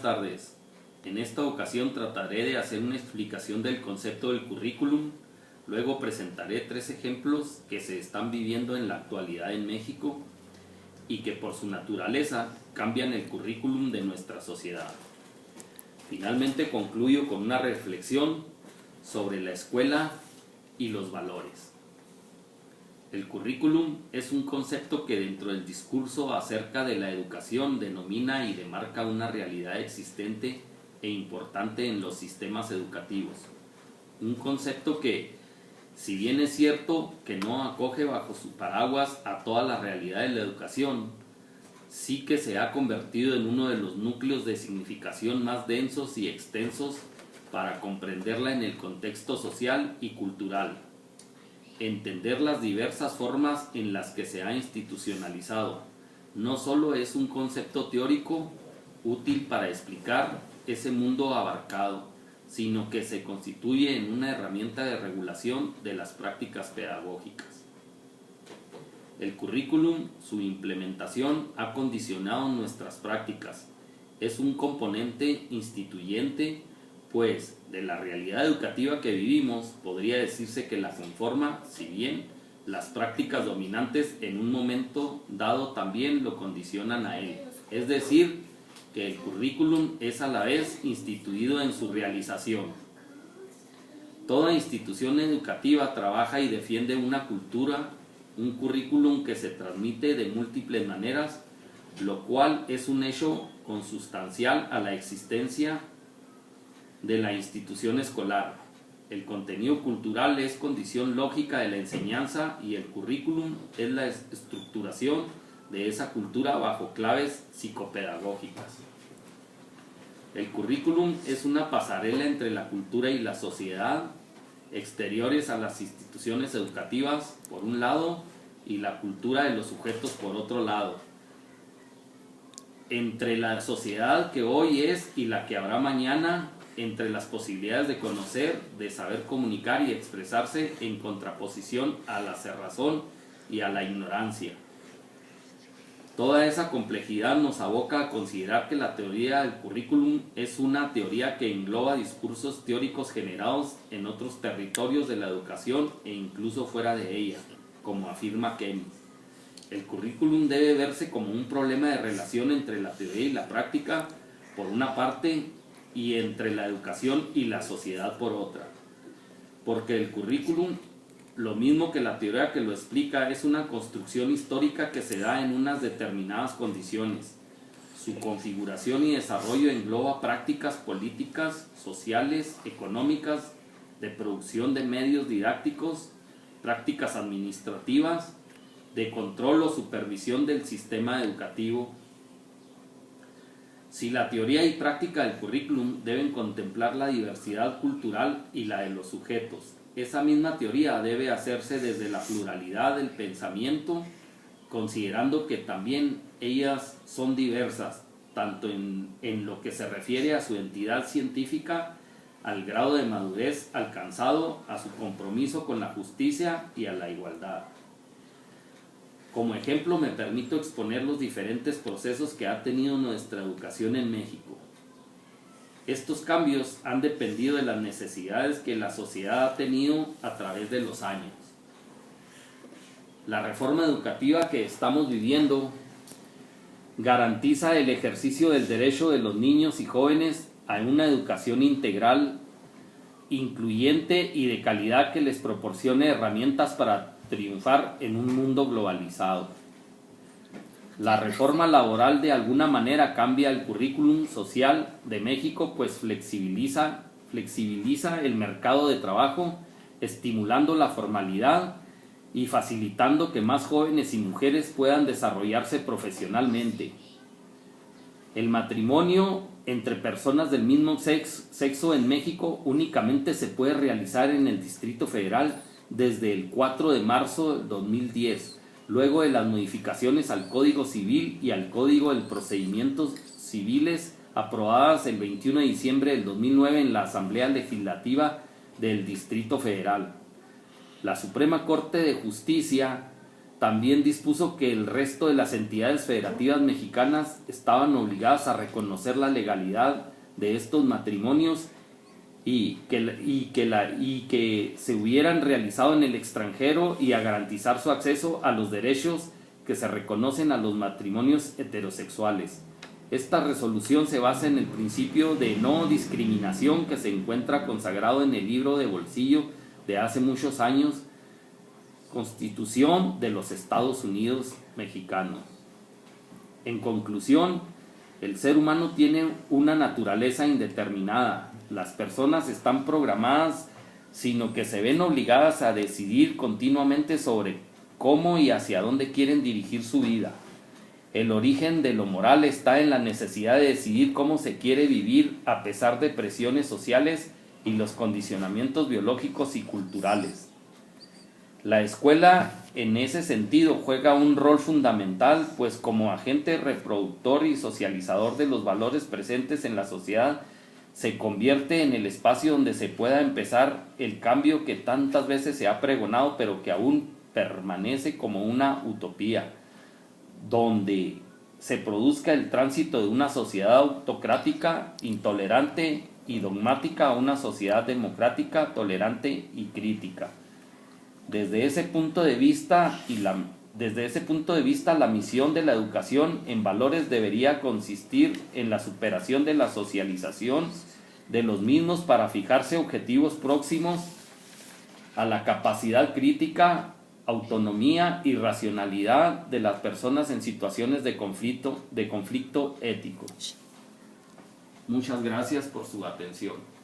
Buenas tardes. En esta ocasión trataré de hacer una explicación del concepto del currículum. Luego presentaré 3 ejemplos que se están viviendo en la actualidad en México y que por su naturaleza cambian el currículum de nuestra sociedad. Finalmente concluyo con una reflexión sobre la escuela y los valores. El currículum es un concepto que dentro del discurso acerca de la educación denomina y demarca una realidad existente e importante en los sistemas educativos. Un concepto que, si bien es cierto que no acoge bajo su paraguas a toda la realidad de la educación, sí que se ha convertido en uno de los núcleos de significación más densos y extensos para comprenderla en el contexto social y cultural. Entender las diversas formas en las que se ha institucionalizado no solo es un concepto teórico útil para explicar ese mundo abarcado, sino que se constituye en una herramienta de regulación de las prácticas pedagógicas. El currículum, su implementación ha condicionado nuestras prácticas. Es un componente instituyente, pues de la realidad educativa que vivimos podría decirse que la conforma, si bien las prácticas dominantes en un momento dado también lo condicionan a él. Es decir, que el currículum es a la vez instituido en su realización. Toda institución educativa trabaja y defiende una cultura, un currículum que se transmite de múltiples maneras, lo cual es un hecho consustancial a la existencia de la institución escolar. El contenido cultural es condición lógica de la enseñanza y el currículum es la estructuración de esa cultura bajo claves psicopedagógicas. El currículum es una pasarela entre la cultura y la sociedad, exteriores a las instituciones educativas por un lado y la cultura de los sujetos por otro lado. Entre la sociedad que hoy es y la que habrá mañana, entre las posibilidades de conocer, de saber comunicar y expresarse en contraposición a la cerrazón y a la ignorancia. Toda esa complejidad nos aboca a considerar que la teoría del currículum es una teoría que engloba discursos teóricos generados en otros territorios de la educación e incluso fuera de ella, como afirma Keynes. El currículum debe verse como un problema de relación entre la teoría y la práctica, por una parte, y entre la educación y la sociedad por otra. Porque el currículum, lo mismo que la teoría que lo explica, es una construcción histórica que se da en unas determinadas condiciones. Su configuración y desarrollo engloba prácticas políticas, sociales, económicas, de producción de medios didácticos, prácticas administrativas, de control o supervisión del sistema educativo. Si la teoría y práctica del currículum deben contemplar la diversidad cultural y la de los sujetos, esa misma teoría debe hacerse desde la pluralidad del pensamiento, considerando que también ellas son diversas, tanto en lo que se refiere a su entidad científica, al grado de madurez alcanzado, a su compromiso con la justicia y a la igualdad. Como ejemplo me permito exponer los diferentes procesos que ha tenido nuestra educación en México. Estos cambios han dependido de las necesidades que la sociedad ha tenido a través de los años. La reforma educativa que estamos viviendo garantiza el ejercicio del derecho de los niños y jóvenes a una educación integral, incluyente y de calidad que les proporcione herramientas para triunfar en un mundo globalizado. La reforma laboral de alguna manera cambia el currículum social de México, pues flexibiliza el mercado de trabajo, estimulando la formalidad y facilitando que más jóvenes y mujeres puedan desarrollarse profesionalmente. El matrimonio entre personas del mismo sexo en México únicamente se puede realizar en el Distrito Federal desde el 4 de marzo de 2010, luego de las modificaciones al Código Civil y al Código de Procedimientos Civiles aprobadas el 21 de diciembre del 2009 en la Asamblea Legislativa del Distrito Federal. La Suprema Corte de Justicia también dispuso que el resto de las entidades federativas mexicanas estaban obligadas a reconocer la legalidad de estos matrimonios y que se hubieran realizado en el extranjero, y a garantizar su acceso a los derechos que se reconocen a los matrimonios heterosexuales. Esta resolución se basa en el principio de no discriminación que se encuentra consagrado en el libro de bolsillo de hace muchos años, Constitución de los Estados Unidos Mexicanos. En conclusión, el ser humano tiene una naturaleza indeterminada. Las personas están programadas, sino que se ven obligadas a decidir continuamente sobre cómo y hacia dónde quieren dirigir su vida. El origen de lo moral está en la necesidad de decidir cómo se quiere vivir a pesar de presiones sociales y los condicionamientos biológicos y culturales. La escuela en ese sentido juega un rol fundamental, pues como agente reproductor y socializador de los valores presentes en la sociedad, se convierte en el espacio donde se pueda empezar el cambio que tantas veces se ha pregonado, pero que aún permanece como una utopía, donde se produzca el tránsito de una sociedad autocrática, intolerante y dogmática a una sociedad democrática, tolerante y crítica. Desde ese punto de vista, la misión de la educación en valores debería consistir en la superación de la socialización de los mismos para fijarse objetivos próximos a la capacidad crítica, autonomía y racionalidad de las personas en situaciones de conflicto ético. Muchas gracias por su atención.